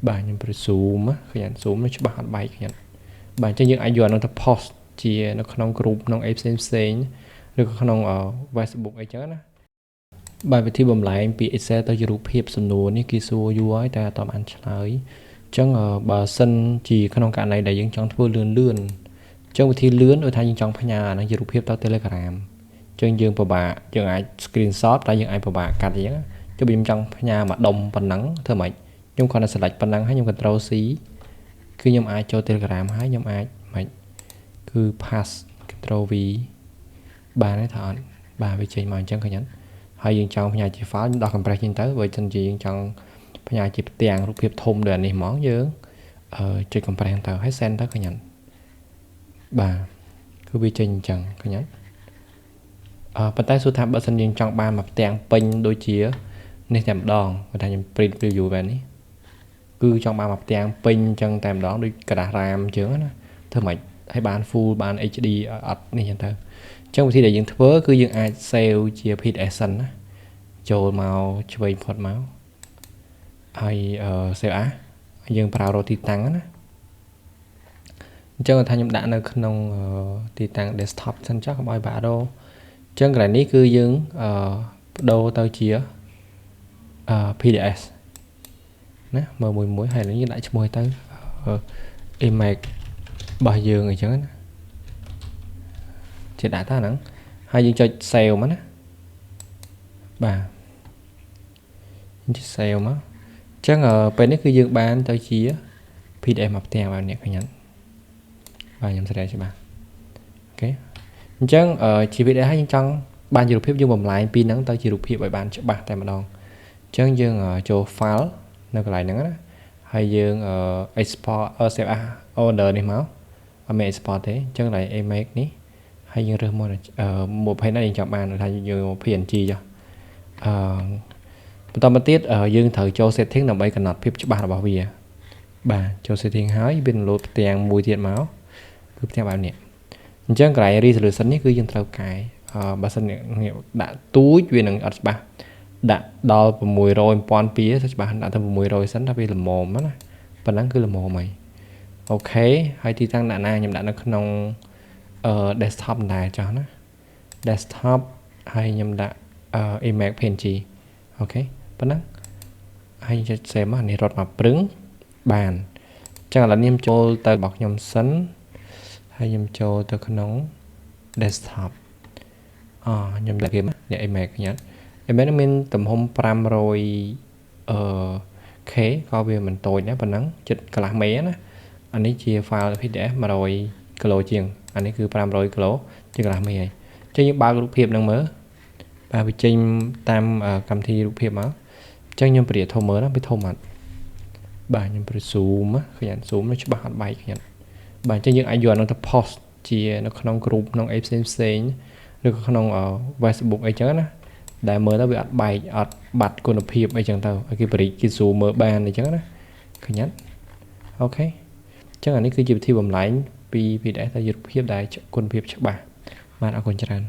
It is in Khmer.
bà nhưng phải zoom á khởi nhận zoom nó cho bà hạt bay khởi nhận bà cho những ai dọn nó ta post chia nó không group nó xem được không ở Facebook ấy chứ đó bài về thi bầm lại em bị xe tới group hiệp sân nô ní kia xua vui ta tóm ăn trái chẳng ở bà sân chỉ không cả này để những trong thua lươn trong thi lươn ở thay những trong nhà nó group hiệp tao Telegram chân dương bà chân ai screenshot tại những ai bà cắt gì á cho bị trong nhà mà đông phần nắng thơ mày nhưng còn là select phần nắng hay nhưng control C cứ nhóm ai cho Telegram hay nhóm ai mày cứ pass control V bà nói thật bà về trình mà chân khởi nhắn hay những trong nhà chỉ phá đo cầm trên tới với chân gì trong nhà chỉ tiền lúc hiệp thùng để này món dưỡng trên cầm trên tới hết sen tới khởi nhắn bà cứ bị trình chẳng khởi nhắn bắt tay số tham bớt sân những trong ba mặt tiền pin đôi chia nên làm đòn và thành print review về ní cứ trong ba mặt tiền pin chân tèm đó đi cả đà ram chướng á thưa mày hay bán full bán HD ở này nhận thơ trong khi để những thứ cứ những ai sale chia pit action áចូលមកឆ្វេងផុតមកហើយsale អាយើងប្រើរកទីតាំងណាអញ្ចឹងថាខ្ញុំដាក់នៅក្នុងទីតាំង desktop សិនចុះកុំឲ្យបាក់ដូរអញ្ចឹងកន្លែងនេះគឺយើងបដូរទៅជាPDS ណាមើលមួយហើយយើងដាក់ឈ្មោះទៅ image របស់យើងអញ្ចឹងណាជាដាក់តាហ្នឹងហើយយើងចុច save មកណាបាទជា save មកអញ្ចឹងពេលនេះគឺយើងបានទៅជា PDF មកផ្ទះបាទអ្នកខ្ញុំបាទខ្ញុំស្រាវច្បាស់អូខេអញ្ចឹងជា PDF ហើយយើងចង់បានជារូបភាពយើងបំលែងពីហ្នឹងទៅជារូបភាពឲ្យបានច្បាស់តែម្ដងអញ្ចឹងយើងចូល file នៅកន្លែងហ្នឹងណាហើយយើង export save as order នេះមកអត់មាន export ទេអញ្ចឹងកន្លែង image នេះហើយយើងរើសមក20នេះយើងចង់បានថាយើង PNG ចុះបន្តមកទៀតយើងត្រូវចូល setting ដើម្បីកំណត់ភាពច្បាស់របស់វាបាទចូល setting ហើយវានឹងលោតផ្ទាំងមួយទៀតមកគឺផ្ទាំងបែបនេះអញ្ចឹងកន្លែង resolution នេះគឺយើងត្រូវកែបើសិនដាក់ទូចវានឹងអត់ច្បាស់ដាក់ដល់600 1200ច្បាស់ដាក់ទៅ600សិនថាវាល្មមណាប៉ុណ្ណឹងគឺល្មមហើយអូខេហើយទីតាំងដាក់ណាខ្ញុំដាក់នៅក្នុង desktop ដែរចុះណា desktop ហើយខ្ញុំដាក់image png អូខេប៉ុណ្ណឹងហើយចុច save មកនេះរត់មកព្រឹងបានអញ្ចឹងឥឡូវនេះខ្ញុំចូលទៅរបស់ខ្ញុំសិនហើយខ្ញុំចូលទៅក្នុង desktop ខ្ញុំដាក់គេមកអ្នក image ខ្ញុំ image នេះមានទំហំ500 k ក៏វាមិនតូចដែរប៉ុណ្ណឹងចិត្តកន្លះមេណាអានេះជា file PDF 100 kg ជាងអានេះគឺ500 kg ជាកន្លះមេហើយអញ្ចឹងយើងបើករូបភាពនឹងមើលបាទវាចេញតាមកម្មវិធីរូបភាពមកអញ្ចឹងខ្ញុំព្រាធំមើលណាវាធំអត់បាទខ្ញុំព្រា zoom ឃើញអត់ zoom nóច្បាស់អត់បែកឃើញអត់បាទអញ្ចឹងយើងអាចយកnóទៅ post ជានៅក្នុង group ក្នុងអីផ្សេងឬក៏ក្នុង Facebook អីចឹងណាដែលមើលទៅវាអត់បែកអត់បាត់គុណភាពអីចឹងទៅឲ្យគេបរិយាគេ zoom មើលបានអីចឹងណាឃើញអត់អូខេអញ្ចឹងអានេះគឺជាវិធីបំលែងពី PDF ទៅរូបភាពដែលគុណភាពច្បាស់បាទអរគុណច្រើន